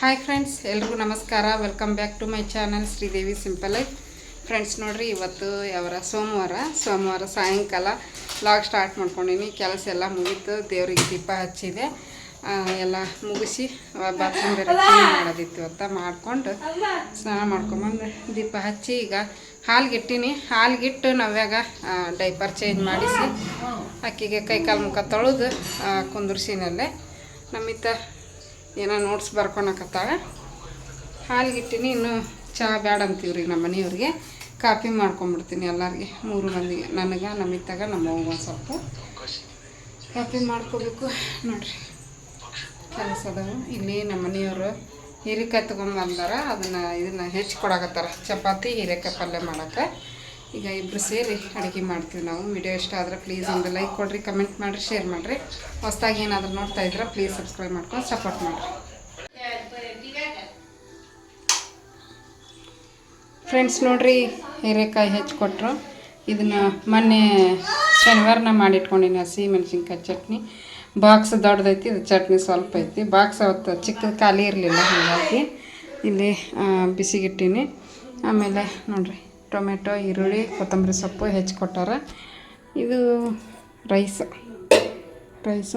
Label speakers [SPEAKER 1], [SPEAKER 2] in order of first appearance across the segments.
[SPEAKER 1] Hi friends, ಎಲ್ರಿಗೂ ನಮಸ್ಕಾರ. Welcome back to my channel Sridevi simple life. Friends ನೋಡ್ರಿ, ಇವತ್ತು ಯಾವಾರ ಸೋಮವಾರ ಸಾಯಂಕಾಲ ವ್ಲಾಗ್ ಸ್ಟಾರ್ಟ್ ಮಾಡ್ಕೊಂಡಿನಿ. ಕೆಲಸ ಎಲ್ಲ ಮುಗೀತು, ದೇವ್ರಿಗೆ ದೀಪ ಹಚ್ಚಿದೆ, ಎಲ್ಲ ಮುಗಿಸಿ ಬಾತ್ರೂಮ್ ಬೇರೆ ಕ್ಲೀನ್ ಮಾಡೋದಿತ್ತು ಅಂತ ಮಾಡ್ಕೊಂಡು ಸ್ನಾನ ಮಾಡ್ಕೊಂಬಂದು ದೀಪ ಹಚ್ಚಿ ಈಗ ಹಾಲ್ಗಿಟ್ಟು ನವ್ಯಾಗ ಡೈಪರ್ ಚೇಂಜ್ ಮಾಡಿಸಿ ಅಕ್ಕಿಗೆ ಕೈಕಾಲು ಮುಖ ತೊಳೆದು ಕುಂದ್ರಿಸಿನಲ್ಲೇ ನಮ್ಮಿತ್ತ ಏನೋ ನೋಟ್ಸ್ ಬರ್ಕೊಳಕತ್ತಾಳೆ. ಹಾಲ್ಗಿಟ್ಟಿನಿ. ಇನ್ನು ಚಹಾ ಬ್ಯಾಡ ಅಂತೀವ್ರಿ ನಮ್ಮ ಮನೆಯವ್ರಿಗೆ. ಕಾಫಿ ಮಾಡ್ಕೊಂಬಿಡ್ತೀನಿ ಎಲ್ಲರಿಗೆ, 3 ಮಂದಿಗೆ, ನನಗೆ, ನಮ್ಮಿತ್ತಾಗ, ನಮ್ಮ ಅವ್ವ ಒಂದು ಸ್ವಲ್ಪ ಕಾಫಿ ಮಾಡ್ಕೋಬೇಕು. ನೋಡ್ರಿ ಕೆಲಸ ಅದಾವು. ಇಲ್ಲಿ ನಮ್ಮ ಮನೆಯವರು ಹೀರೆಕಾಯಿ ತೊಗೊಂಬಂದಾರ, ಇದನ್ನು ಹೆಚ್ಚಿ ಕೊಡಕತ್ತಾರ ಚಪಾತಿ ಹೀರೆಕಾಯಿ ಪಲ್ಯ ಮಾಡೋಕ್ಕೆ. ಈಗ ಇಬ್ಬರು ಸೇರಿ ಅಡುಗೆ ಮಾಡ್ತೀವಿ ನಾವು. ವಿಡಿಯೋ ಇಷ್ಟ ಆದರೆ ಪ್ಲೀಸ್ ಒಂದು ಲೈಕ್ ಕೊಡಿರಿ, ಕಮೆಂಟ್ ಮಾಡಿರಿ, ಶೇರ್ ಮಾಡಿರಿ. ಹೊಸ್ದಾಗಿ ಏನಾದರೂ ನೋಡ್ತಾ ಇದ್ರೆ ಪ್ಲೀಸ್ ಸಬ್ಸ್ಕ್ರೈಬ್ ಮಾಡ್ಕೊಂಡು ಸಪೋರ್ಟ್ ಮಾಡಿರಿ. ಫ್ರೆಂಡ್ಸ್ ನೋಡ್ರಿ, ಹೀರೆಕಾಯಿ ಹೆಚ್ಚಿಕೊಟ್ರು. ಇದನ್ನು ಮೊನ್ನೆ ಶನಿವಾರನ ಮಾಡಿಟ್ಕೊಂಡಿನಿ. ಹಸಿ ಮೆಣಸಿನ್ಕಾಯಿ ಚಟ್ನಿ. ಬಾಕ್ಸ್ ದೊಡ್ಡದೈತಿ, ಇದು ಚಟ್ನಿ ಸ್ವಲ್ಪ ಐತಿ. ಬಾಕ್ಸ್ ಅವತ್ತು ಚಿಕ್ಕದು ಖಾಲಿ ಇರಲಿಲ್ಲ, ಹಾಗಾಗಿ ಇಲ್ಲಿ ಬಿಸಿಗಿಟ್ಟೀನಿ. ಆಮೇಲೆ ನೋಡ್ರಿ, ಟೊಮೆಟೊ, ಈರುಳ್ಳಿ, ಕೊತ್ತಂಬರಿ ಸೊಪ್ಪು ಹೆಚ್ಚಿಕೊಟ್ಟಾರ. ಇದು ರೈಸು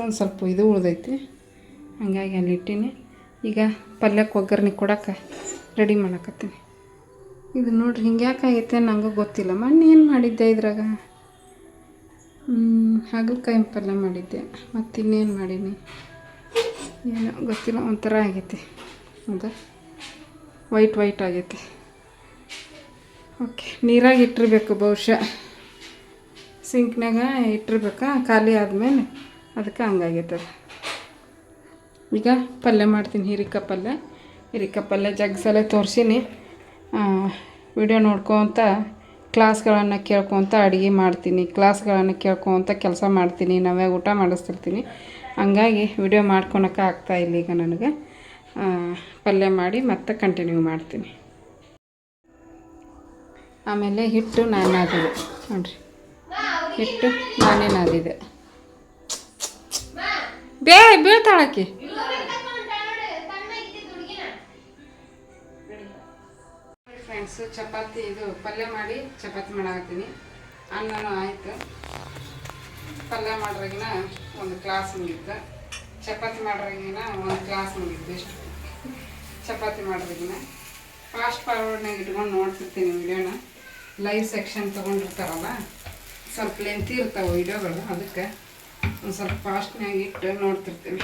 [SPEAKER 1] ಒಂದು ಸ್ವಲ್ಪ ಇದು ಉಳ್ದೈತಿ, ಹಾಗಾಗಿ ಅಲ್ಲಿ ಇಟ್ಟೀನಿ. ಈಗ ಪಲ್ಯಕ್ಕೆ ಒಗ್ಗರಣೆ ಕೊಡೋಕೆ ರೆಡಿ ಮಾಡಕತ್ತೀನಿ. ಇದು ನೋಡ್ರಿ, ಹಿಂಗೆ ಯಾಕಾಗೈತೆ ನನಗೂ ಗೊತ್ತಿಲ್ಲ. ಮೊನ್ನೆ ಏನು ಮಾಡಿದ್ದೆ ಇದ್ರಾಗ, ಹಾಗಲಕಾಯಿ ಪಲ್ಯ ಮಾಡಿದ್ದೆ, ಮತ್ತು ಇನ್ನೇನು ಮಾಡೀನಿ ಏನೋ ಗೊತ್ತಿಲ್ಲ, ಒಂಥರ ಆಗೈತಿ. ಹೌದಾ, ವೈಟ್ ಆಗೈತಿ. ಓಕೆ, ನೀರಾಗಿ ಇಟ್ಟಿರ್ಬೇಕು ಬಹುಶಃ, ಸಿಂಕ್ನಾಗ ಇಟ್ಟಿರ್ಬೇಕಾ, ಖಾಲಿ ಆದಮೇಲೆ ಅದಕ್ಕೆ ಹಂಗಾಗೈತದ. ಈಗ ಪಲ್ಯ ಮಾಡ್ತೀನಿ, ಹೀರೆಕಾಯಿ ಪಲ್ಯ ಜಗ್ಸಲೆ ತೋರಿಸೀನಿ. ವಿಡಿಯೋ ನೋಡ್ಕೊತ ಕ್ಲಾಸ್ಗಳನ್ನು ಕೇಳ್ಕೊತ ಅಡುಗೆ ಮಾಡ್ತೀನಿ, ಕ್ಲಾಸ್ಗಳನ್ನು ಕೇಳ್ಕೊತ ಕೆಲಸ ಮಾಡ್ತೀನಿ, ನಾವ್ಯಾಗ ಊಟ ಮಾಡಿಸ್ತಿರ್ತೀನಿ. ಹಂಗಾಗಿ ವಿಡಿಯೋ ಮಾಡ್ಕೊಳಕ್ಕೆ ಆಗ್ತಾಯಿಲ್ಲ ಈಗ ನನಗೆ. ಪಲ್ಯ ಮಾಡಿ ಮತ್ತೆ ಕಂಟಿನ್ಯೂ ಮಾಡ್ತೀನಿ. ಆಮೇಲೆ ಹಿಟ್ಟು ನಾನು ನಾದಿದೆ ನೋಡಿರಿ, ಹಿಟ್ಟು ನಾನೇ ನಾದಿದೆ. ಬೀಳ್ತಾಳಕ್ಕೆ. ಫ್ರೆಂಡ್ಸು, ಚಪಾತಿ ಇದು ಪಲ್ಯ ಮಾಡಿ ಚಪಾತಿ ಮಾಡಾಕತ್ತೀನಿ. ಅನ್ನನೂ ಆಯಿತು. ಪಲ್ಯ ಮಾಡ್ರಾಗಿನ ಒಂದು ಕ್ಲಾಸ್ ಮುಗಿತ್ತು, ಚಪಾತಿ ಮಾಡ್ರಾಗಿನ ಒಂದು ಕ್ಲಾಸ್ ಮುಗಿತ್ತು. ಎಷ್ಟು ಚಪಾತಿ ಮಾಡ್ರಾಗಿನ ಫಾಸ್ಟ್ ಫಾರ್ವರ್ಡ್ನಾಗ ಇಟ್ಕೊಂಡು ನೋಡ್ತಿರ್ತೀನಿ ವಿಡಿಯೋನ. ಲೈವ್ ಸೆಕ್ಷನ್ ತೊಗೊಂಡಿರ್ತಾರಲ್ಲ, ಸ್ವಲ್ಪ ಲೆಂತಿ ಇರ್ತಾವೆ ವಿಡಿಯೋಗಳು, ಅದಕ್ಕೆ ಒಂದು ಸ್ವಲ್ಪ ಫಾಸ್ಟ್ನಾಗ ಇಟ್ಟು ನೋಡ್ತಿರ್ತೀನಿ.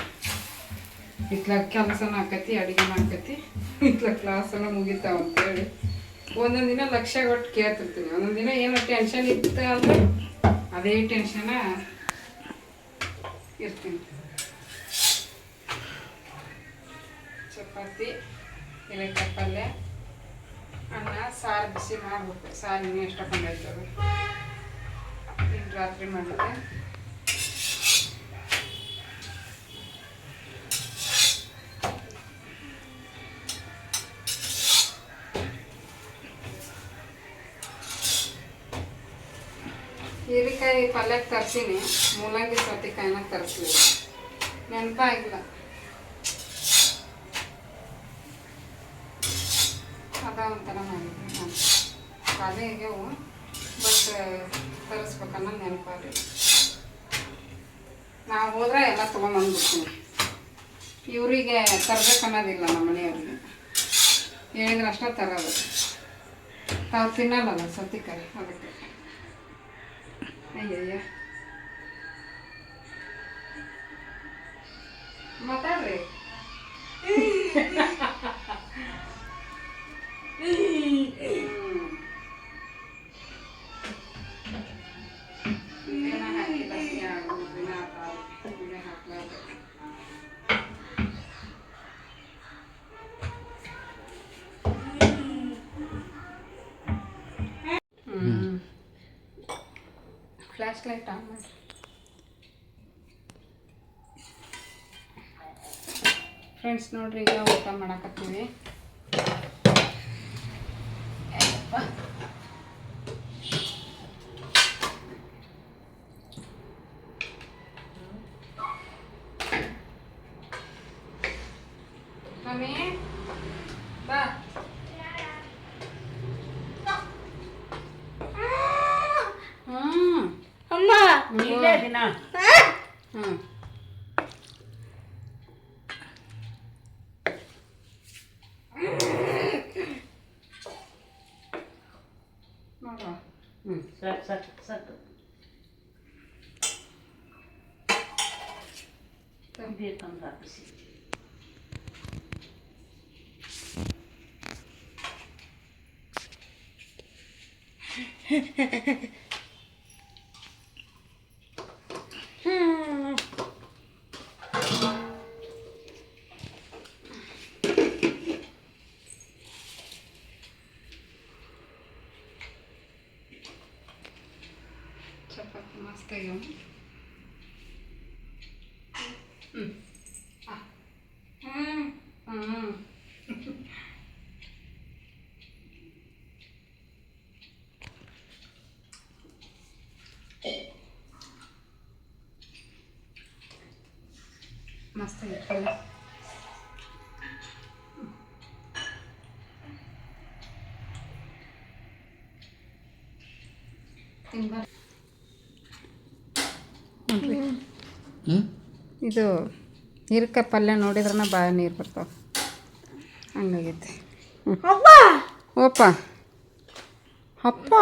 [SPEAKER 1] ಇತ್ಲಾಗ ಕೆಲಸನ ಆಕತಿ, ಅಡುಗೆ ಮಾಡ್ಕತಿ, ಇತ್ಲಾಗ ಕ್ಲಾಸೆಲ್ಲ ಮುಗಿತಾವ ಅಂತೇಳಿ ಒಂದೊಂದು ದಿನ ಲಕ್ಷ್ಯ ಕೊಟ್ಟು ಕೇಳ್ತಿರ್ತೀನಿ. ಒಂದೊಂದು ದಿನ ಏನೋ ಟೆನ್ಷನ್ ಇತ್ತು ಅಂದರೆ ಅದೇ ಟೆನ್ಷನ ಇರ್ತೀನಿ. ಚಪಾತಿ, ಹೀರೆಕಾಯಿ ಪಲ್ಯ, ಅನ್ನ, ಸಾರು ಬಿಸಿ ಮಾಡಬೇಕು. ಸಾರು ಇನ್ನೂ ಎಷ್ಟೊಂದಾಯ್ತದೆ, ಇನ್ನು ರಾತ್ರಿ ಮಾಡಿದ್ದೆ. ಹೀರೆಕಾಯಿ ಪಲ್ಯಕ್ಕೆ ತರಿಸೀನಿ, ಮೂಲಂಗಿ ಸೌತೆಕಾಯಿನ ತರಿಸ್ಲಿಲ್ಲ, ನೆನಪಾಗಿಲ್ಲ. ಅದ ಒಂಥರ ಮಾಡಿದ್ವಿ ನಾನು, ಅದೇ ಆಗ್ಯಾವು, ಬಟ್ ತರಿಸ್ಬೇಕನ್ನೋ ನೆನಪಾಗಲಿ. ನಾವು ಹೋದ್ರೆ ಎಲ್ಲ ತೊಗೊಂಬಂದ್ಬಿಡ್ತೀನಿ. ಇವರಿಗೆ ತರಬೇಕನ್ನೋದಿಲ್ಲ, ನಮ್ಮ ಮನೆಯವ್ರಿಗೆ ಹೇಳಿದ್ರೆ ಅಷ್ಟೇ ತರೋದು. ತಾವು ತಿನ್ನಲ್ಲಲ್ಲ ಸೌತೆಕಾಯಿ, ಅದಕ್ಕೆ. ಅಯ್ಯಯ್ಯ, ಮಾತಾಡ್ರಿ. ಫ್ಲ್ಯಾಶ್ ಲೈಟ್ ಆನ್ ಮಾಡಿ. ಫ್ರೆಂಡ್ಸ್ ನೋಡ್ರಿ, ಈಗ ಊಟ ಮಾಡಾಕತ್ತೀವಿ. ಮಮ್ಮಿ ಹ್ಞೂ
[SPEAKER 2] ಸಾಕು ಬೇಕಂದ್ರೆ ಹಾಕಿಸಿ
[SPEAKER 1] ಚಪಾತಿ ಮಸ್ತಾಗ್ಯಾವ. ಮಸ್ತಾಗಿರ್ತಲ್ಲ. ಇದು ಹೀರೆಕಾಯಿ ಪಲ್ಯ ನೋಡಿದ್ರನ ಭಾಳ ನೀರು ಬರ್ತಾವೆ, ಹಂಗಾಗೈತೆ. ಓಪ ಅಪ್ಪ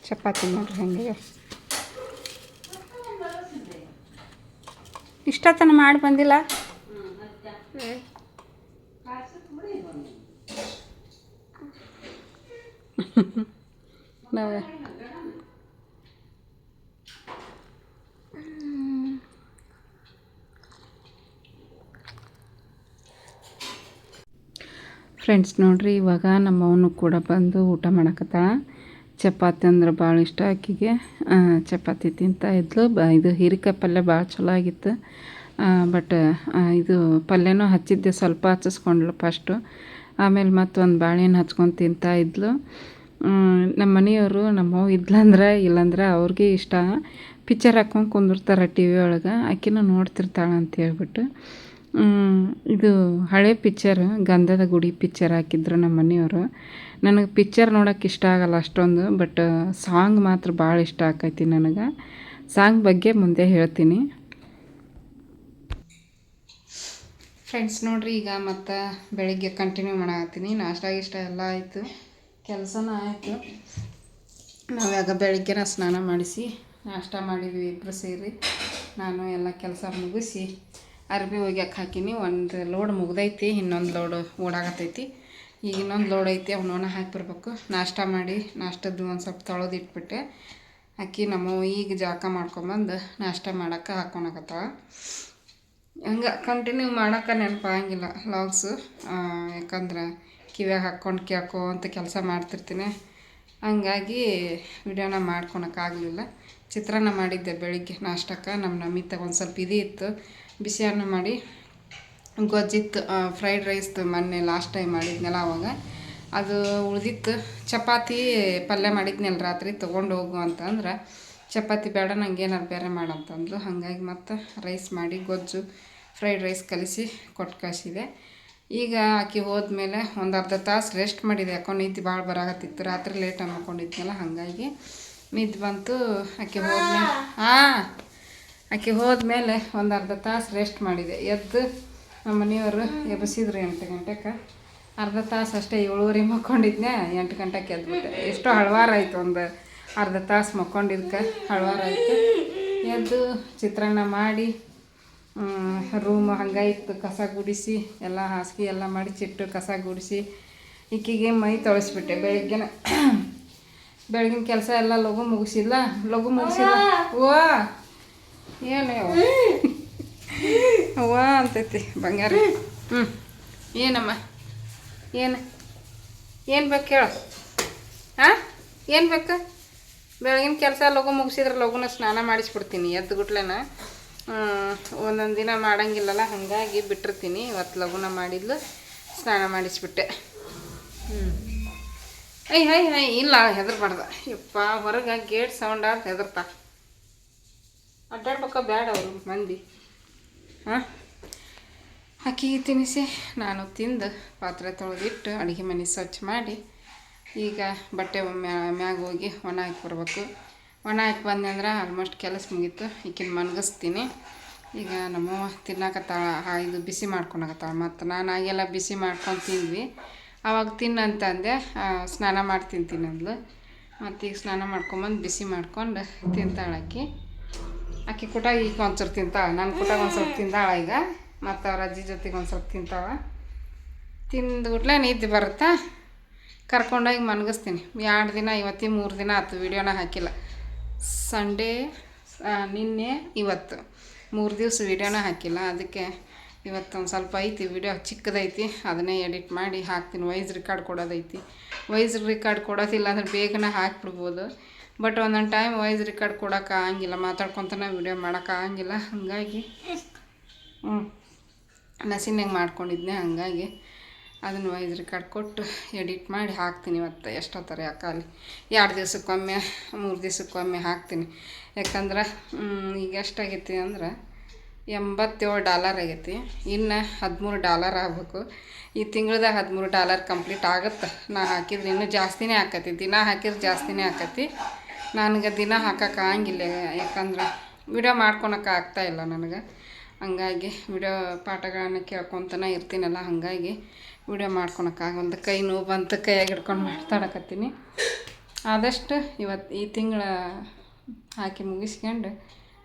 [SPEAKER 1] ಚಪಾತಿ ನೋಡ್ರಿ ಹೆಂಗೆ ಇಷ್ಟತನ ಮಾಡಿ ಬಂದಿಲ್ಲ. ನಾವು ಫ್ರೆಂಡ್ಸ್ ನೋಡ್ರಿ, ಇವಾಗ ನಮ್ಮವನು ಕೂಡ ಬಂದು ಊಟ ಮಾಡಕತ್ತಾಳ. ಚಪಾತಿ ಅಂದ್ರೆ ಭಾಳ ಇಷ್ಟ ಆಕಿಗೆ. ಚಪಾತಿ ತಿಂತಾಯಿದ್ಲು. ಇದು ಹೀರೆಕಾಯಿ ಪಲ್ಯ ಭಾಳ ಚಲೋ ಆಗಿತ್ತು. ಬಟ್ ಇದು ಪಲ್ಯನೂ ಹಚ್ಚಿದ್ದೆ, ಸ್ವಲ್ಪ ಹಚ್ಚಿಸ್ಕೊಂಡ್ಲು ಫಸ್ಟು. ಆಮೇಲೆ ಮತ್ತೊಂದು ಬಾಳೆಹಣ್ಣು ಹಚ್ಕೊಂಡು ತಿಂತಾಯಿದ್ಲು. ನಮ್ಮ ಮನೆಯವರು ನಮ್ಮವ್ವ ಇದ್ಲಂದ್ರೆ ಇಲ್ಲಾಂದ್ರೆ ಅವ್ರಿಗೆ ಇಷ್ಟ. ಪಿಕ್ಚರ್ ಹಾಕ್ಕೊಂಡು ಕುಂದಿರ್ತಾರೆ ಟಿ ವಿ ಒಳಗೆ, ಆಕಿನೂ ನೋಡ್ತಿರ್ತಾಳೆ ಅಂತ ಹೇಳ್ಬಿಟ್ಟು. ಇದು ಹಳೆ ಪಿಕ್ಚರ್, ಗಂಧದ ಗುಡಿ ಪಿಕ್ಚರ್ ಹಾಕಿದ್ರು ನಮ್ಮ ಮನೆಯವರು. ನನಗೆ ಪಿಕ್ಚರ್ ನೋಡೋಕೆ ಇಷ್ಟ ಆಗಲ್ಲ ಅಷ್ಟೊಂದು, ಬಟ್ ಸಾಂಗ್ ಮಾತ್ರ ಭಾಳ ಇಷ್ಟ ಆಕೈತಿ ನನಗೆ. ಸಾಂಗ್ ಬಗ್ಗೆ ಮುಂದೆ ಹೇಳ್ತೀನಿ. ಫ್ರೆಂಡ್ಸ್ ನೋಡ್ರಿ, ಈಗ ಮತ್ತು ಬೆಳಿಗ್ಗೆ ಕಂಟಿನ್ಯೂ ಮಾಡತ್ತೀನಿ. ನಾಷ್ಟ ಗಿಷ್ಟ ಎಲ್ಲ ಆಯಿತು, ಕೆಲಸನೂ ಆಯಿತು. ನಾವ್ಯಾಗ ಬೆಳಿಗ್ಗೆನ ಸ್ನಾನ ಮಾಡಿಸಿ ನಾಷ್ಟ ಮಾಡಿದ್ವಿ ಇಬ್ಬರು ಸೇರಿ. ನಾನು ಎಲ್ಲ ಕೆಲಸ ಮುಗಿಸಿ ಅರ್ಬಿ ಒಗ್ಯಕ್ಕೆ ಹಾಕೀನಿ. ಒಂದು ಲೋಡ್ ಮುಗ್ದೈತಿ, ಇನ್ನೊಂದು ಲೋಡು ಓಡಾಗತ್ತೈತಿ. ಈಗ ಇನ್ನೊಂದು ಲೋಡ್ ಐತಿ, ಅವನವನ್ನ ಹಾಕಿ ಬರ್ಬೇಕು. ನಾಷ್ಟ ಮಾಡಿ ನಾಷ್ಟದ್ದು ಒಂದು ಸ್ವಲ್ಪ ತೊಳೆದಿಟ್ಬಿಟ್ಟೆ. ಅಕ್ಕಿ ನಮ್ಮವ್ವ ಈಗ ಜಾಕ ಮಾಡ್ಕೊಂಬಂದು ನಾಷ್ಟ ಮಾಡೋಕೆ ಹಾಕ್ಕೊಳಕತ್ತಾಳ. ಹಂಗೆ ಕಂಟಿನ್ಯೂ ಮಾಡೋಕೆ ನೆನಪಾಗಂಗಿಲ್ಲ ಲಾಗ್ಸು, ಯಾಕಂದ್ರೆ ಕಿವ್ಯಾಗ ಹಾಕ್ಕೊಂಡು ಕೇಳ್ಕೊ ಅಂತ ಕೆಲಸ ಮಾಡ್ತಿರ್ತೀನಿ. ಹಂಗಾಗಿ ವಿಡಿಯೋನ ಮಾಡ್ಕೊಳಕ್ಕಾಗಲಿಲ್ಲ. ಚಿತ್ರಾನ್ನ ಮಾಡಿದ್ದೆ ಬೆಳಿಗ್ಗೆ ನಾಷ್ಟಕ್ಕೆ. ನಮ್ಮ ನಮಿತ ಒಂದು ಸ್ವಲ್ಪ ಇತ್ತು, ಬಿಸಿ ಅನ್ನ ಮಾಡಿ ಗೊಜ್ಜಿತ್ತು. ಫ್ರೈಡ್ ರೈಸ್ದು ಮೊನ್ನೆ ಲಾಸ್ಟ್ ಟೈಮ್ ಮಾಡಿದ್ನಲ್ಲ ಅವಾಗ ಅದು ಉಳಿದಿತ್ತು. ಚಪಾತಿ ಪಲ್ಯ ಮಾಡಿದ್ನಲ್ಲ ರಾತ್ರಿ, ತೊಗೊಂಡು ಹೋಗು ಅಂತಂದ್ರೆ ಚಪಾತಿ ಬೇಡ, ನಂಗೆ ಏನಾರು ಬೇರೆ ಮಾಡಂತಂದ್ಲು. ಹಾಗಾಗಿ ಮತ್ತು ರೈಸ್ ಮಾಡಿ ಗೊಜ್ಜು ಫ್ರೈಡ್ ರೈಸ್ ಕಲಿಸಿ ಕೊಟ್ಟು ಕಳಿಸಿದೆ. ಈಗ ಆಕೆ ಹೋದ್ಮೇಲೆ ಒಂದು ಅರ್ಧ ತಾಸು ರೆಸ್ಟ್ ಮಾಡಿದೆ. ಯಾಕೋ ನಿದ್ದೆ ಭಾಳ ಬರಾಕತ್ತಿತ್ತು, ರಾತ್ರಿ ಲೇಟಾಗಿ ಮಲ್ಕೊಂಡಿದ್ನಲ್ಲ, ಹಾಗಾಗಿ ನಿದ್ದೆ ಬಂತು. ಆಕೆ ಹೋದ್ಮೇಲೆ ಒಂದು ಅರ್ಧ ತಾಸು ರೆಸ್ಟ್ ಮಾಡಿದೆ. ಎದ್ದು ನಮ್ಮ ಮನೆಯವರು ಎಬ್ಬಿಸಿದ್ರು 8 ಗಂಟೆಗೆ. ಅರ್ಧ ತಾಸು ಅಷ್ಟೇ, 7:30 ಮಕ್ಕೊಂಡಿದ್ನೆ, 8 ಗಂಟೆಗೆ ಎದ್ಬಿಟ್ಟೆ. ಎಷ್ಟೋ ಹಳವಾರಾಯ್ತು, ಒಂದು ಅರ್ಧ ತಾಸು ಮಕ್ಕೊಂಡಿದ್ಕೆ ಹಳವಾರಾಯ್ತು. ಎದ್ದು ಚಿತ್ರಾನ್ನ ಮಾಡಿ ರೂಮ್ ಹಂಗಾಯಿತು, ಕಸ ಗುಡಿಸಿ ಎಲ್ಲ ಹಾಸಿಗೆ ಎಲ್ಲ ಮಾಡಿ ಚಿಟ್ಟು ಕಸ ಗುಡಿಸಿ ಈಕಿಗೆ ಮೈ ತೊಳೆಸ್ಬಿಟ್ಟೆ. ಬೆಳಗಿನ ಕೆಲಸ ಎಲ್ಲ ಲಘು ಮುಗಿಸಿಲ್ಲ. ಓ ಏನು ಅವ್ವ ಅಂತೈತಿ ಬಂಗಾರ. ಏನಮ್ಮ, ಏನು ಬೇಕು ಹೇಳು? ಏನು ಬೇಕು? ಬೆಳಗಿನ ಕೆಲಸ ಲಘು ಮುಗಿಸಿದ್ರೆ ಲಘುನ ಸ್ನಾನ ಮಾಡಿಸ್ಬಿಡ್ತೀನಿ ಎದ್ದು ಗುಟ್ಲೆನ. ಒಂದೊಂದು ದಿನ ಮಾಡೋಂಗಿಲ್ಲಲ್ಲ, ಹಾಗಾಗಿ ಬಿಟ್ಟಿರ್ತೀನಿ. ಇವತ್ತು ಲಘುನ ಮಾಡಿದ್ಲು, ಸ್ನಾನ ಮಾಡಿಸ್ಬಿಟ್ಟೆ. ಇಲ್ಲ ಹೆದರ್ಬಾರ್ದು ಯಪ್ಪ, ಹೊರಗೆ ಗೇಟ್ ಸೌಂಡ್ ಆದ ಹೆದರ್ತಾ ಅಡ್ಡಾಡ್ಬೇಕ ಬೇಡ ಅವರು ಮಂದಿ. ಅಕ್ಕಿಗೆ ತಿನ್ನಿಸಿ ನಾನು ತಿಂದು ಪಾತ್ರೆ ತೊಳೆದಿಟ್ಟು ಅಡುಗೆ ಮನೆ ಸ್ವಚ್ಛ ಮಾಡಿ ಈಗ ಬಟ್ಟೆ ಮ್ಯಾಗ ಹೋಗಿ ಒಣ ಹಾಕಿ ಬರ್ಬೇಕು. ಒಣ ಹಾಕಿ ಬಂದೆ ಅಂದ್ರೆ ಆಲ್ಮೋಸ್ಟ್ ಕೆಲಸ ಮುಗೀತು. ಈಕಿನ ಮನ್ಗಿಸ್ತೀನಿ. ಈಗ ನಮ್ಮವ್ವ ತಿನ್ನಕತ್ತಾಳ, ಇದು ಬಿಸಿ ಮಾಡ್ಕೊಳಕತ್ತಾಳ. ಮತ್ತು ನಾನು ಆಗೆಲ್ಲ ಬಿಸಿ ಮಾಡ್ಕೊಂಡು ತಿಂದ್ವಿ. ಆವಾಗ ತಿನ್ನಂತಂದೆ, ಸ್ನಾನ ಮಾಡಿ ತಿಂತೀನಿ ಅಂದ್ಲು. ಮತ್ತು ಈಗ ಸ್ನಾನ ಮಾಡ್ಕೊಂಬಂದು ಬಿಸಿ ಮಾಡ್ಕೊಂಡು ತಿಂತಾಳೆ ಆಕಿ ಕುಟಾಗ ಈಗ ಒಂದು ಸ್ವಲ್ಪ ತಿಂತಾಳೆ. ನನ್ನ ಕುಟಾಗ ಒಂದು ಸ್ವಲ್ಪ ತಿಂದಾಳೆ ಈಗ. ಮತ್ತು ಅವ್ರ ಅಜ್ಜಿ ಜೊತೆಗೆ ಒಂದು ಸ್ವಲ್ಪ ತಿಂತಾಳೆ. ತಿಂದುಬಿಟ್ಲೆ ನಿದ್ದೆ ಬರುತ್ತಾ, ಕರ್ಕೊಂಡೋಗಿ ಮನ್ಗಿಸ್ತೀನಿ. 2 ದಿನ ಇವತ್ತಿ 3 ದಿನ ಆಯ್ತು ವೀಡಿಯೋನ ಹಾಕಿಲ್ಲ. ಸಂಡೇ, ನಿನ್ನೆ, ಇವತ್ತು 3 ದಿವಸ ವೀಡಿಯೋನ ಹಾಕಿಲ್ಲ. ಅದಕ್ಕೆ ಇವತ್ತು ಒಂದು ಸ್ವಲ್ಪ ಐತಿ ವೀಡಿಯೋ, ಚಿಕ್ಕದೈತಿ. ಅದನ್ನೇ ಎಡಿಟ್ ಮಾಡಿ ಹಾಕ್ತೀನಿ. ವಾಯ್ಸ್ ರೆಕಾರ್ಡ್ ಕೊಡೋದೈತಿ. ವಾಯ್ಸ್ ರೆಕಾರ್ಡ್ ಕೊಡೋದಿಲ್ಲ ಅಂದ್ರೆ ಬೇಗನೆ ಹಾಕ್ಬಿಡ್ಬೋದು. ಬಟ್ ಒಂದೊಂದು ಟೈಮ್ ವಾಯ್ಸ್ ರೆಕಾರ್ಡ್ ಕೊಡೋಕ್ಕಾಗಂಗಿಲ್ಲ, ಮಾತಾಡ್ಕೊತಾನೆ ವೀಡಿಯೋ ಮಾಡೋಕ್ಕಾಗಂಗಿಲ್ಲ. ಹಾಗಾಗಿ ನಸಿನಾಗ ಮಾಡ್ಕೊಂಡಿದ್ದೆ. ಹಾಗಾಗಿ ಅದನ್ನು ವಾಯ್ಸ್ ರೆಕಾರ್ಡ್ ಕೊಟ್ಟು ಎಡಿಟ್ ಮಾಡಿ ಹಾಕ್ತೀನಿ. ಇವತ್ತು ಎಷ್ಟೊತ್ತಾರೆ ಯಾಕಲ್ಲಿ 2 ದಿವ್ಸಕ್ಕೊಮ್ಮೆ 3 ದಿವ್ಸಕ್ಕೊಮ್ಮೆ ಹಾಕ್ತೀನಿ. ಯಾಕಂದ್ರೆ ಈಗ ಎಷ್ಟಾಗೈತಿ ಅಂದ್ರೆ $87 ಆಗೈತಿ. ಇನ್ನು $13 ಆಗಬೇಕು. ಈ ತಿಂಗಳದ $13 ಕಂಪ್ಲೀಟ್ ಆಗುತ್ತೆ. ನಾ ಹಾಕಿದ್ರೆ ಇನ್ನೂ ಜಾಸ್ತಿನೇ ಆಕತಿ. ದಿನ ಹಾಕಿದ್ರೆ ಜಾಸ್ತಿನೇ ಆಕತಿ. ನನಗೆ ದಿನ ಹಾಕೋಕ್ಕಾಗಿಲ್ಲ, ಯಾಕಂದ್ರೆ ವಿಡಿಯೋ ಮಾಡ್ಕೊಳಕ್ಕೆ ಆಗ್ತಾಯಿಲ್ಲ ನನಗೆ. ಹಂಗಾಗಿ ವಿಡಿಯೋ ಪಾಠಗಳನ್ನ ಕೇಳ್ಕೊತನೇ ಇರ್ತೀನಲ್ಲ, ಹಾಗಾಗಿ ವಿಡಿಯೋ ಮಾಡ್ಕೊಳಕ್ಕಾಗಲ್ದು. ಕೈ ನೋವು ಬಂತು, ಕೈಯಾಗಿ ಹಿಡ್ಕೊಂಡು ಮಾತಾಡಕತ್ತೀನಿ. ಆದಷ್ಟು ಇವತ್ತು ಈ ತಿಂಗಳ ಹಾಕಿ ಮುಗಿಸ್ಕೊಂಡು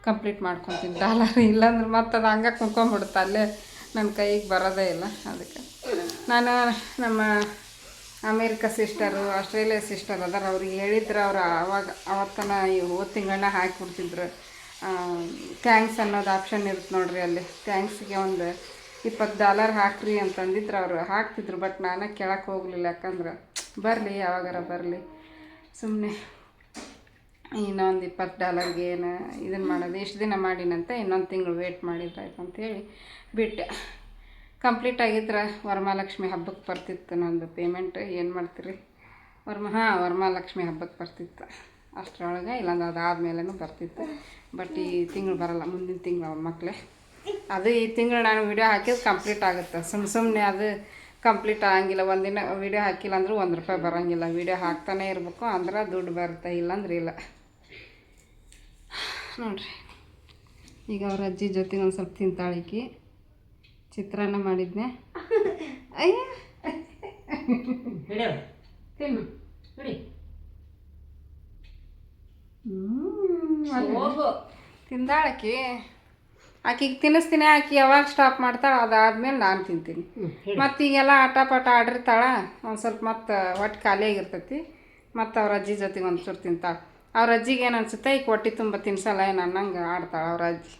[SPEAKER 1] ಕಂಪ್ಲೀಟ್ ಮಾಡ್ಕೊತೀನಿ $. ಇಲ್ಲಾಂದ್ರೆ ಮತ್ತು ಅದು ಹಂಗೆ ಕುಂತ್ಕೊಂಡ್ಬಿಡುತ್ತೆ, ಅಲ್ಲೇ ನನ್ನ ಕೈಗೆ ಬರೋದೇ ಇಲ್ಲ. ಅದಕ್ಕೆ ನಾನು ನಮ್ಮ ಅಮೇರಿಕಾ ಸಿಸ್ಟರು, ಆಸ್ಟ್ರೇಲಿಯಾ ಸಿಸ್ಟರ್ ಅದಾರ, ಅವ್ರಿಗೆ ಹೇಳಿದ್ರೆ ಅವ್ರು ಅವತ್ತನ ಈ ಹೋದ ತಿಂಗಳನ್ನ ಹಾಕಿಬಿಡ್ತಿದ್ರು. ಥ್ಯಾಂಕ್ಸ್ ಅನ್ನೋದು ಆಪ್ಷನ್ ಇರುತ್ತೆ ನೋಡ್ರಿ, ಅಲ್ಲಿ ಥ್ಯಾಂಕ್ಸ್ಗೆ ಒಂದು $20 ಹಾಕ್ರಿ ಅಂತಂದಿದ್ರು. ಅವರು ಹಾಕ್ತಿದ್ರು. ಬಟ್ ನಾನು ಕೇಳಕ್ಕೆ ಹೋಗಲಿಲ್ಲ, ಯಾಕಂದ್ರೆ ಬರಲಿ ಯಾವಾಗಾರ ಬರಲಿ, ಸುಮ್ಮನೆ ಇನ್ನೊಂದು $20 ಏನು ಇದನ್ನು ಮಾಡೋದು, ಇಷ್ಟು ದಿನ ಮಾಡಿನಂತೆ ಇನ್ನೊಂದು ತಿಂಗಳು ವೇಟ್ ಮಾಡಿದ್ರಾಯ್ತು ಅಂಥೇಳಿ ಬಿಟ್ಟೆ. ಕಂಪ್ಲೀಟ್ ಆಗಿದ್ರೆ ವರಮಹಾಲಕ್ಷ್ಮಿ ಹಬ್ಬಕ್ಕೆ ಬರ್ತಿತ್ತು ನಂದು ಪೇಮೆಂಟ್. ಏನು ಮಾಡ್ತೀರಿ, ವರಮಹಾಲಕ್ಷ್ಮಿ ಹಬ್ಬಕ್ಕೆ ಬರ್ತಿತ್ತು ಅಷ್ಟರೊಳಗೆ, ಇಲ್ಲಾಂದ್ರೆ ಅದಾದಮೇಲೂ ಬರ್ತಿತ್ತು. ಬಟ್ ಈ ತಿಂಗಳು ಬರೋಲ್ಲ, ಮುಂದಿನ ತಿಂಗಳು ಅವ್ರ ಮಕ್ಕಳೇ. ಅದು ಈ ತಿಂಗಳು ನಾನು ವೀಡಿಯೋ ಹಾಕಿದ್ರೆ ಕಂಪ್ಲೀಟ್ ಆಗುತ್ತೆ. ಸುಮ್ಮನೆ ಅದು ಕಂಪ್ಲೀಟ್ ಆಗಂಗಿಲ್ಲ. ಒಂದಿನ ವೀಡಿಯೋ ಹಾಕಿಲ್ಲ ಅಂದರೂ $1 ಬರೋಂಗಿಲ್ಲ. ವೀಡಿಯೋ ಹಾಕ್ತಾನೆ ಇರಬೇಕು, ಅಂದ್ರೆ ದುಡ್ಡು ಬರುತ್ತೆ, ಇಲ್ಲಾಂದ್ರೆ ಇಲ್ಲ ನೋಡಿರಿ. ಈಗ ಅವ್ರ ಅಜ್ಜಿ ಜೊತೆಗೆ ಒಂದು ಸ್ವಲ್ಪ ತಿಂತಾಳಿಕಿ. ಚಿತ್ರಾನ್ನ ಮಾಡಿದ್ನೆ. ಅಯ್ಯ ತಿನ್ನು ತಿಂದಾಳಕಿ. ಆಕಿಗೆ ತಿನ್ನಿಸ್ತೀನಿ, ಆಕಿ ಯಾವಾಗ ಸ್ಟಾಪ್ ಮಾಡ್ತಾಳೆ ಅದಾದ್ಮೇಲೆ ನಾನು ತಿಂತೀನಿ. ಮತ್ತು ಈಗೆಲ್ಲ ಆಟ ಪಾಠ ಆಡಿರ್ತಾಳೆ, ಒಂದು ಸ್ವಲ್ಪ ಮತ್ತು ಹೊಟ್ಟೆ ಖಾಲಿಯಾಗಿರ್ತೈತಿ. ಮತ್ತು ಅವ್ರ ಅಜ್ಜಿ ಜೊತೆಗೆ ಒಂಚೂರು ತಿಂತಾಳೆ. ಅವ್ರ ಅಜ್ಜಿಗೆ ಏನು ಅನ್ಸುತ್ತೆ, ಈಗ ಹೊಟ್ಟೆ ತುಂಬ ತಿನ್ಸಲ್ಲ ಏನು ಅನ್ನಂಗೆ ಆಡ್ತಾಳೆ ಅವ್ರ ಅಜ್ಜಿ.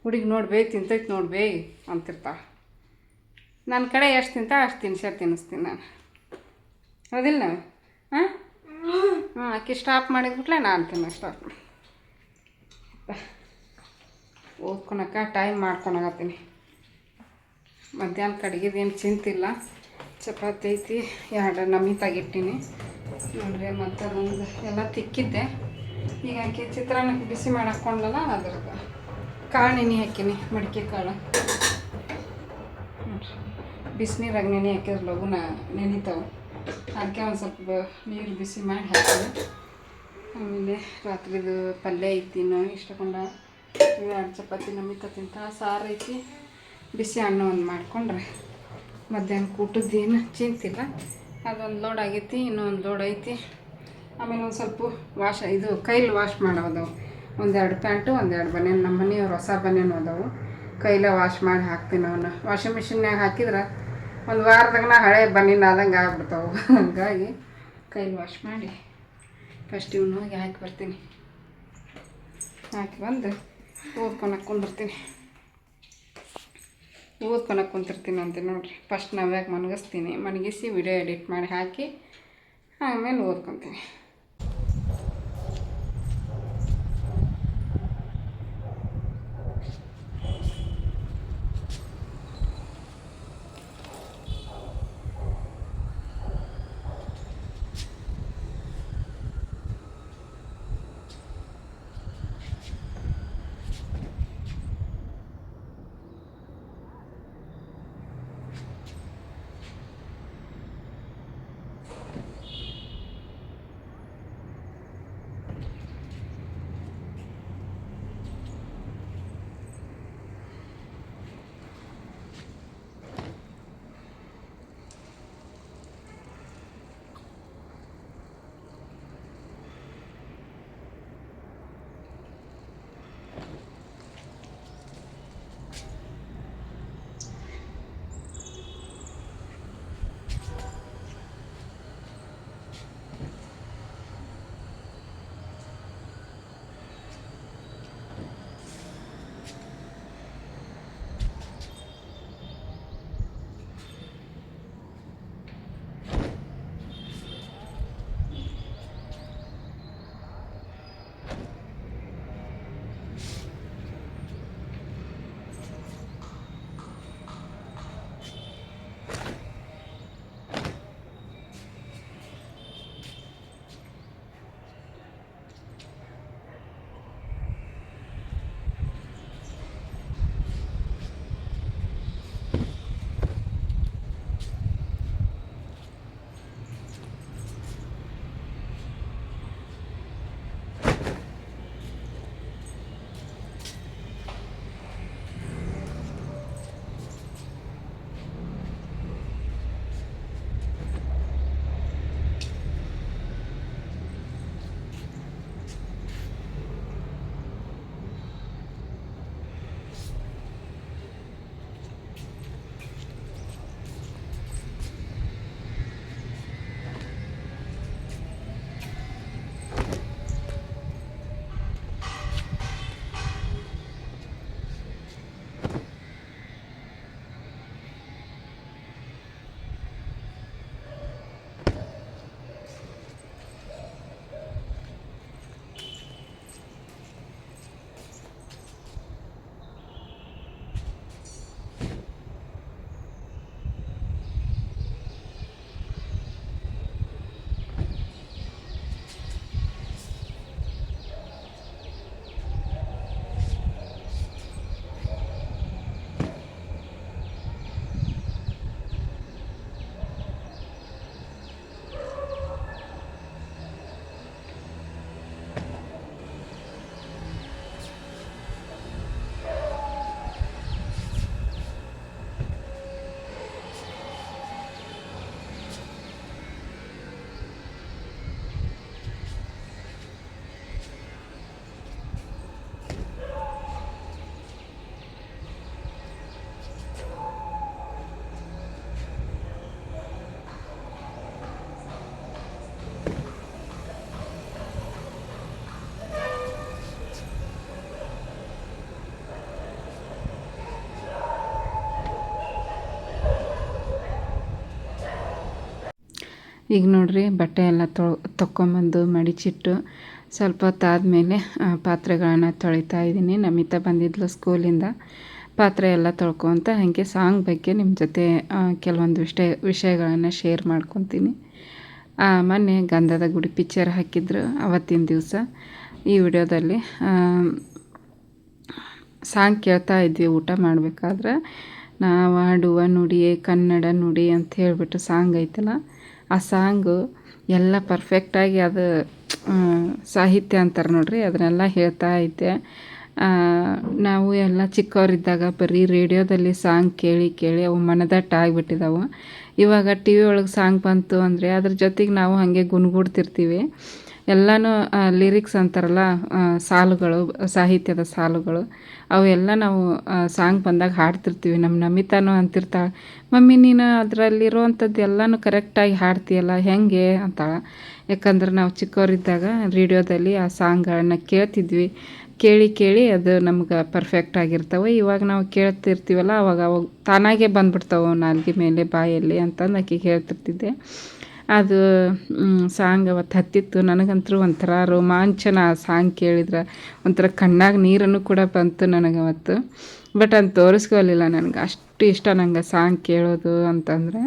[SPEAKER 1] ಹುಡುಗಿ ನೋಡಿ ತಿಂತೈತಿ ನೋಡಿ ಅಂತಿರ್ತಾಳೆ. ನನ್ನ ಕಡೆ ಎಷ್ಟು ತಿಂತಾಳೆ ಅಷ್ಟು ತಿನ್ನಿಸ್ತೀನಿ ನಾನು, ಹೌದಿಲ್ಲ ನಾವು? ಆಕಿ ಸ್ಟಾಪ್ ಮಾಡಿದ್ಬಿಟ್ಲೆ ನಾನು ತಿನ್ನೋ ಸ್ಟಾಪ್. ಓದ್ಕೊಳಕ್ಕೆ ಟೈಮ್ ಮಾಡ್ಕೊಳಕತ್ತೀನಿ. ಮಧ್ಯಾಹ್ನಕ್ಕೆ ಅಡುಗೆದೇನು ಚಿಂತಿಲ್ಲ. ಚಪಾತಿ ಐತಿ, 2 ನಮಿತಾಗಿಟ್ಟೀನಿ ನೋಡ್ರಿ. ಮತ್ತು ಅದೊಂದು ಎಲ್ಲ ತಿಕ್ಕಿದ್ದೆ. ಈಗ ಆಕಿ ಚಿತ್ರಾನ್ನಕ್ಕೆ ಬಿಸಿ ಮಾಡಿ ಹಾಕ್ಕೊಂಡಲ್ಲ, ಅದ್ರದ್ದು ಕಾಳು ನೆನೆ ಹಾಕೀನಿ, ಮಡಿಕೆ ಕಾಳು ನೋಡಿರಿ. ಬಿಸಿನೀರಾಗ ನೆನೆ ಹಾಕಿದ್ರೆ ಲಘುನ ನೆನಿತಾವೆ. ಅದಕ್ಕೆ ಒಂದು ಸ್ವಲ್ಪ ನೀರು ಬಿಸಿ ಮಾಡಿ ಹಾಕಿದೆ. ಆಮೇಲೆ ರಾತ್ರಿದು ಪಲ್ಯ ಐತಿ, ಇಷ್ಟಕೊಂಡ 2 ಚಪಾತಿ ನಮಿತ ತಿಂತಾಳೆ. ಸಾರು ಐತಿ, ಬಿಸಿ ಅನ್ನ ಒಂದು ಮಾಡಿಕೊಂಡ್ರೆ ಮಧ್ಯಾಹ್ನ ಊಟದ್ದೇನು ಚಿಂತಿಲ್ಲ. ಅದೊಂದು ಲೋಡ್ ಆಗೈತಿ, ಇನ್ನೊಂದು ಲೋಡ್ ಐತಿ. ಆಮೇಲೆ ಒಂದು ಸ್ವಲ್ಪ ಕೈಲಿ ವಾಶ್ ಮಾಡೋದವು. 1-2 ಪ್ಯಾಂಟು, 1-2 ಬನಿಯನ್. ನಮ್ಮ ಮನೆಯವ್ರು ಹೊಸ ಬನಿಯನ್ ಅದಾವು, ಕೈಲೇ ವಾಶ್ ಮಾಡಿ ಹಾಕ್ತೀನಿ. ಅವನ್ನ ವಾಷಿಂಗ್ ಮಿಷಿನ್ಯಾಗ ಹಾಕಿದ್ರೆ ಒಂದು ವಾರದಾಗ ಹಳೆ ಬನಿಯನ್ ಆದಂಗೆ ಆಗ್ಬಿಡ್ತಾವೆ. ಹಾಗಾಗಿ ಕೈಲಿ ವಾಶ್ ಮಾಡಿ ಫಸ್ಟ್ ಇವನ್ನ ಹೋಗಿ ಹಾಕಿ ಬರ್ತೀನಿ. ಹಾಕಿ ಬಂದು ಓದ್ಕೊಳಕ್ಕೆ ಕುಂತಿರ್ತೀನಿ ಅಂತ ನೋಡಿರಿ. ಫಸ್ಟ್ ನಾವ್ಯಾಗ ಮನಗಿಸಿ ವಿಡಿಯೋ ಎಡಿಟ್ ಮಾಡಿ ಹಾಕಿ ಆಮೇಲೆ ಓದ್ಕೊತೀನಿ. ಈಗ ನೋಡ್ರಿ ಬಟ್ಟೆ ಎಲ್ಲ ತೊಗೊಂಬಂದು ಮಡಿಚಿಟ್ಟು ಸ್ವಲ್ಪ ಹೊತ್ತಾದಮೇಲೆ ಪಾತ್ರೆಗಳನ್ನ ತೊಳಿತಾ ಇದ್ದೀನಿ. ನಮಿತಾ ಬಂದಿದ್ಲು ಸ್ಕೂಲಿಂದ, ಪಾತ್ರೆ ಎಲ್ಲ ತೊಳ್ಕೊತ ಹಾಗೆ ಸಾಂಗ್ ಬಗ್ಗೆ ನಿಮ್ಮ ಜೊತೆ ಕೆಲವೊಂದು ವಿಷಯಗಳನ್ನು ಶೇರ್ ಮಾಡ್ಕೊತೀನಿ. ಮೊನ್ನೆ ಗಂಧದ ಗುಡಿ ಪಿಕ್ಚರ್ ಹಾಕಿದ್ರು ಅವತ್ತಿನ ದಿವಸ. ಈ ವಿಡಿಯೋದಲ್ಲಿ ಸಾಂಗ್ ಕೇಳ್ತಾ ಇದ್ವಿ ಊಟ ಮಾಡಬೇಕಾದ್ರೆ. ನಾವಾಡುವ ನುಡಿಯೇ ಕನ್ನಡ ನುಡಿ ಅಂತ ಹೇಳಿಬಿಟ್ಟು ಸಾಂಗ್ ಐತಲ್ಲ, ಆ ಸಾಂಗು ಎಲ್ಲ ಪರ್ಫೆಕ್ಟಾಗಿ ಅದು ಸಾಹಿತ್ಯ ಅಂತಾರೆ ನೋಡ್ರಿ, ಅದನ್ನೆಲ್ಲ ಹೇಳ್ತಾ ಇದ್ದೆ. ನಾವು ಎಲ್ಲ ಚಿಕ್ಕವರಿದ್ದಾಗ ಬರೀ ರೇಡಿಯೋದಲ್ಲಿ ಸಾಂಗ್ ಕೇಳಿ ಕೇಳಿ ಅವು ಮನದಟ್ಟು ಆಗಿಬಿಟ್ಟಿದ್ದಾವೆ. ಇವಾಗ ಟಿ ವಿ ಒಳಗೆ ಸಾಂಗ್ ಬಂತು ಅಂದರೆ ಅದ್ರ ಜೊತೆಗೆ ನಾವು ಹಾಗೆ ಗುನ್ಗುಡ್ತಿರ್ತೀವಿ. ಎಲ್ಲನೂ ಲಿರಿಕ್ಸ್ ಅಂತಾರಲ್ಲ, ಸಾಲುಗಳು, ಸಾಹಿತ್ಯದ ಸಾಲುಗಳು, ಅವೆಲ್ಲ ನಾವು ಸಾಂಗ್ ಬಂದಾಗ ಹಾಡ್ತಿರ್ತೀವಿ. ನಮ್ಮ ನಮಿತಾನು ಅಂತಿರ್ತಾಳೆ, ಮಮ್ಮಿ ನೀನು ಅದರಲ್ಲಿರುವಂಥದ್ದು ಎಲ್ಲನೂ ಕರೆಕ್ಟಾಗಿ ಹಾಡ್ತೀಯಲ್ಲ ಹೆಂಗೆ ಅಂತಾಳೆ. ಯಾಕಂದ್ರೆ ನಾವು ಚಿಕ್ಕವರಿದ್ದಾಗ ರೇಡಿಯೋದಲ್ಲಿ ಆ ಸಾಂಗ್ಗಳನ್ನು ಕೇಳ್ತಿದ್ವಿ. ಕೇಳಿ ಅದು ನಮ್ಗೆ ಪರ್ಫೆಕ್ಟ್ ಆಗಿರ್ತವೆ. ಇವಾಗ ನಾವು ಕೇಳ್ತಿರ್ತೀವಲ್ಲ ಅವಾಗ ತಾನಾಗೆ ಬಂದುಬಿಡ್ತಾವೆ ನಾಲ್ಗೆ ಮೇಲೆ ಬಾಯಲ್ಲಿ ಅಂತಂದು ಆಕೆಗೆ ಹೇಳ್ತಿರ್ತಿದ್ದೆ. ಅದು ಸಾಂಗ್ ಅವತ್ತು ಹತ್ತಿತ್ತು. ನನಗಂತೂ ಒಂಥರ ರೋಮಾಂಚನ ಆ ಸಾಂಗ್ ಕೇಳಿದ್ರೆ, ಒಂಥರ ಕಣ್ಣಾಗ ನೀರನ್ನು ಕೂಡ ಬಂತು ನನಗೆ ಅವತ್ತು. ಬಟ್ ಅದು ತೋರಿಸ್ಕೊಲಿಲ್ಲ ನನಗೆ. ಅಷ್ಟು ಇಷ್ಟ ನಂಗೆ ಸಾಂಗ್ ಕೇಳೋದು ಅಂತಂದರೆ.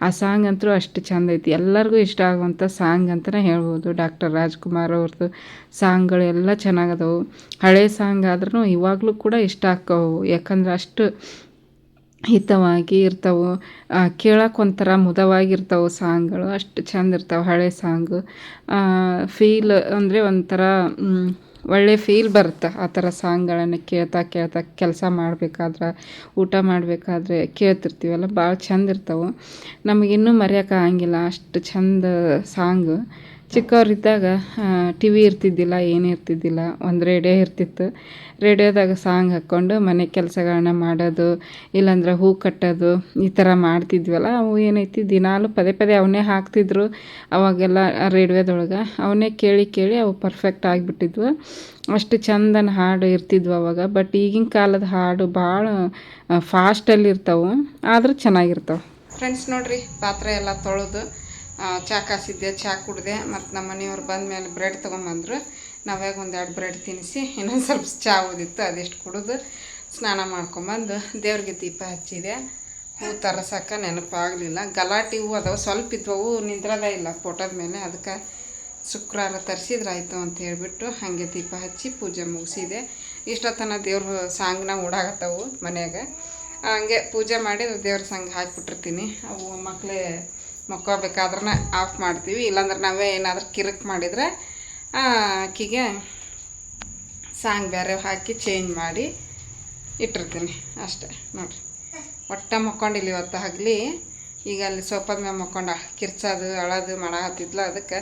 [SPEAKER 1] ಆ ಸಾಂಗ್ ಅಂತೂ ಅಷ್ಟು ಚೆಂದ ಐತಿ, ಎಲ್ಲರಿಗೂ ಇಷ್ಟ ಆಗುವಂಥ ಸಾಂಗ್ ಅಂತಲೇ ಹೇಳ್ಬೋದು. ಡಾಕ್ಟರ್ ರಾಜ್ಕುಮಾರ್ ಅವ್ರದ್ದು ಸಾಂಗ್ಗಳು ಎಲ್ಲ ಚೆನ್ನಾಗದವು. ಹಳೆ ಸಾಂಗ್ ಆದ್ರೂ ಇವಾಗಲೂ ಕೂಡ ಇಷ್ಟ ಆಕ್ಕವು, ಯಾಕಂದ್ರೆ ಅಷ್ಟು ಹಿತವಾಗಿ ಇರ್ತವೆ. ಕೇಳೋಕೆ ಒಂಥರ ಮುದವಾಗಿರ್ತವೆ ಸಾಂಗ್ಗಳು, ಅಷ್ಟು ಚೆಂದ ಇರ್ತವೆ ಹಳೆ ಸಾಂಗು. ಫೀಲ್ ಅಂದರೆ ಒಂಥರ ಒಳ್ಳೆ ಫೀಲ್ ಬರುತ್ತೆ ಆ ಥರ ಸಾಂಗ್ಗಳನ್ನು ಕೇಳ್ತಾ ಕೆಲಸ ಮಾಡಬೇಕಾದ್ರೆ, ಊಟ ಮಾಡಬೇಕಾದ್ರೆ ಕೇಳ್ತಿರ್ತೀವಲ್ಲ, ಭಾಳ ಚೆಂದ ಇರ್ತವೆ. ನಮಗಿನ್ನೂ ಮರೆಯೋಕೆ ಆಗಂಗಿಲ್ಲ ಅಷ್ಟು ಚೆಂದ ಸಾಂಗು. ಚಿಕ್ಕವರಿದ್ದಾಗ ಟಿ ವಿ ಇರ್ತಿದ್ದಿಲ್ಲ, ಏನೂ ಇರ್ತಿದ್ದಿಲ್ಲ, ಒಂದು ರೇಡಿಯೋ ಇರ್ತಿತ್ತು. ರೇಡಿಯೋದಾಗ ಸಾಂಗ್ ಹಾಕ್ಕೊಂಡು ಮನೆ ಕೆಲಸಗಳನ್ನ ಮಾಡೋದು, ಇಲ್ಲಾಂದ್ರೆ ಹೂ ಕಟ್ಟೋದು, ಈ ಥರ ಮಾಡ್ತಿದ್ವಲ್ಲ. ಅವು ಏನೈತಿ ದಿನಾಲೂ ಪದೇ ಅವನ್ನೇ ಹಾಕ್ತಿದ್ರು ಅವಾಗೆಲ್ಲ ರೇಡಿಯೋದೊಳಗೆ. ಅವನ್ನೇ ಕೇಳಿ ಅವು ಪರ್ಫೆಕ್ಟ್ ಆಗಿಬಿಟ್ಟಿದ್ವು. ಅಷ್ಟು ಚಂದನ ಹಾಡು ಇರ್ತಿದ್ವು ಅವಾಗ. ಬಟ್ ಈಗಿನ ಕಾಲದ ಹಾಡು ಭಾಳ ಫಾಸ್ಟಲ್ಲಿ ಇರ್ತಾವೆ, ಆದರೂ ಚೆನ್ನಾಗಿರ್ತಾವೆ. ಫ್ರೆಂಡ್ಸ್ ನೋಡಿರಿ, ಪಾತ್ರೆ ಎಲ್ಲ ತೊಳೆದು ಚಹಾ ಕಾಸಿದ್ದೆ, ಚಹಾ ಕುಡಿದೆ. ಮತ್ತು ನಮ್ಮ ಮನೆಯವ್ರು ಬಂದಮೇಲೆ ಬ್ರೆಡ್ ತೊಗೊಂಬಂದ್ರು. ನಾವ್ಯಾಗ ಒಂದೆರಡು ಬ್ರೆಡ್ ತಿನ್ನಿಸಿ ಇನ್ನೊಂದು ಸ್ವಲ್ಪ ಚಹಾ ಉದಿತ್ತು, ಅದೆಷ್ಟು ಕುಡಿದು ಸ್ನಾನ ಮಾಡ್ಕೊಂಬಂದು ದೇವ್ರಿಗೆ ದೀಪ ಹಚ್ಚಿದೆ. ಹೂ ತರಸಕ್ಕೆ ನೆನಪಾಗಲಿಲ್ಲ. ಗಲಾಟೆ ಹೂ ಅದಾವೆ, ಸ್ವಲ್ಪ ಇದ್ವವು, ನಿಂದ್ರದ ಇಲ್ಲ ಫೋಟೋದ ಮೇಲೆ. ಅದಕ್ಕೆ ಶುಕ್ರವಾರ ತರಿಸಿದ್ರಾಯ್ತು ಅಂತ ಹೇಳ್ಬಿಟ್ಟು ಹಾಗೆ ದೀಪ ಹಚ್ಚಿ ಪೂಜೆ ಮುಗಿಸಿದೆ. ಇಷ್ಟೊತ್ತನ ದೇವ್ರ ಸಾಂಗ್ನ ಓಡಾಗತ್ತವು ಮನ್ಯಾಗ. ಹಂಗೆ ಪೂಜೆ ಮಾಡಿ ದೇವ್ರ ಸಾಂಗ್ ಹಾಕಿಬಿಟ್ಟಿರ್ತೀನಿ. ಅವು ಮಕ್ಕಳೇ ಮಕ್ಕೋಬೇಕಾದ್ರೆ ಆಫ್ ಮಾಡ್ತೀವಿ, ಇಲ್ಲಾಂದ್ರೆ ನಾವೇ ಏನಾದರೂ ಕಿರಿಕ್ ಮಾಡಿದರೆ ಆಕಿಗೆ ಸಾಂಗ್ ಬೇರೆ ಹಾಕಿ ಚೇಂಜ್ ಮಾಡಿ ಇಟ್ಟಿರ್ತೀನಿ ಅಷ್ಟೇ. ನೋಡಿರಿ, ಒಟ್ಟು ಮಕ್ಕೊಂಡಿಲ್ಲ ಇವತ್ತು ಹಗಲಿ. ಈಗ ಅಲ್ಲಿ ಸೋಫಾದ ಮೇಲೆ ಮಕ್ಕೊಂಡು ಕಿರ್ಚೋದು ಅಳೋದು ಮಾಡಾಕತ್ತಿದ್ಲು. ಅದಕ್ಕೆ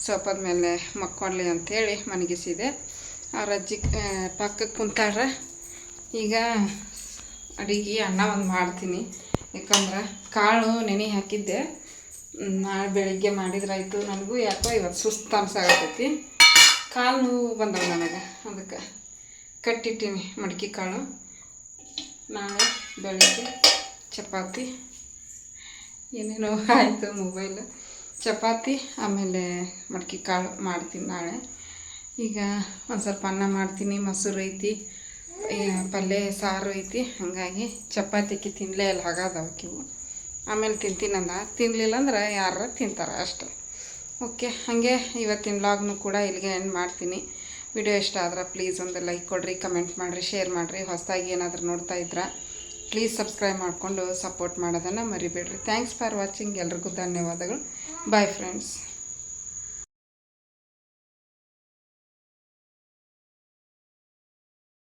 [SPEAKER 1] ಸೋಫಾದ ಮೇಲೆ ಮಕ್ಕೊಳ್ಳಿ ಅಂಥೇಳಿ ಮನಗಿಸಿದೆ. ಅವ್ರ ಅಜ್ಜಿ ಪಕ್ಕಕ್ಕೆ ಕುಂತಾಳ್ರೆ. ಈಗ ಅಡಿಗೆ ಅನ್ನ ಒಂದು ಮಾಡ್ತೀನಿ, ಯಾಕಂದ್ರೆ ಕಾಳು ನೆನೆ ಹಾಕಿದ್ದೆ. ನಾಳೆ ಬೆಳಿಗ್ಗೆ ಮಾಡಿದ್ರಾಯ್ತು. ನನಗೂ ಯಾಕೋ ಇವತ್ತು ಸುಸ್ತು ಅನ್ಸಾಗತ್ತೈತಿ, ಕಾಲು ನೋವು ಬಂದವು ನನಗೆ. ಅದಕ್ಕೆ ಕಟ್ಟಿಟ್ಟೀನಿ ಮಡಿಕೆ ಕಾಳು. ನಾಳೆ ಬೆಳಿಗ್ಗೆ ಚಪಾತಿ ಏನೇನೋ ಆಯಿತು ಮೊಬೈಲ್. ಚಪಾತಿ ಆಮೇಲೆ ಮಡಿಕೆ ಕಾಳು ಮಾಡ್ತೀನಿ ನಾಳೆ. ಈಗ ಒಂದು ಸ್ವಲ್ಪ ಅನ್ನ ಮಾಡ್ತೀನಿ, ಮೊಸರು ಐತಿ, ಪಲ್ಯ ಸಾರು ಐತಿ. ಹಾಗಾಗಿ ಚಪಾತಿಗೆ ತಿನ್ನಲೇ ಇಲ್ಲ, ಹಾಗಾದವಕ್ಕಿವು. ಆಮೇಲೆ ತಿಂತೀನಂದ, ತಿನ್ನಲಿಲ್ಲ ಅಂದ್ರೆ ಯಾರು ತಿಂತಾರೆ ಅಷ್ಟೆ. ಓಕೆ, ಹಾಗೆ ಇವತ್ತಿನ ವ್ಲಾಗ್ನು ಕೂಡ ಇಲ್ಲಿಗೆ ಎಂಡ್ ಮಾಡ್ತೀನಿ. ವಿಡಿಯೋ ಇಷ್ಟ ಆದ್ರೆ ಪ್ಲೀಸ್ ಒಂದು ಲೈಕ್ ಕೊಡಿರಿ, ಕಮೆಂಟ್ ಮಾಡಿರಿ, ಶೇರ್ ಮಾಡಿರಿ. ಹೊಸದಾಗಿ ಏನಾದರೂ ನೋಡ್ತಾ ಇದ್ರೆ ಪ್ಲೀಸ್ ಸಬ್ಸ್ಕ್ರೈಬ್ ಮಾಡಿಕೊಂಡು ಸಪೋರ್ಟ್ ಮಾಡೋದನ್ನು ಮರಿಬೇಡ್ರಿ. Thanks for watching. ಎಲ್ರಿಗೂ ಧನ್ಯವಾದಗಳು. Bye friends.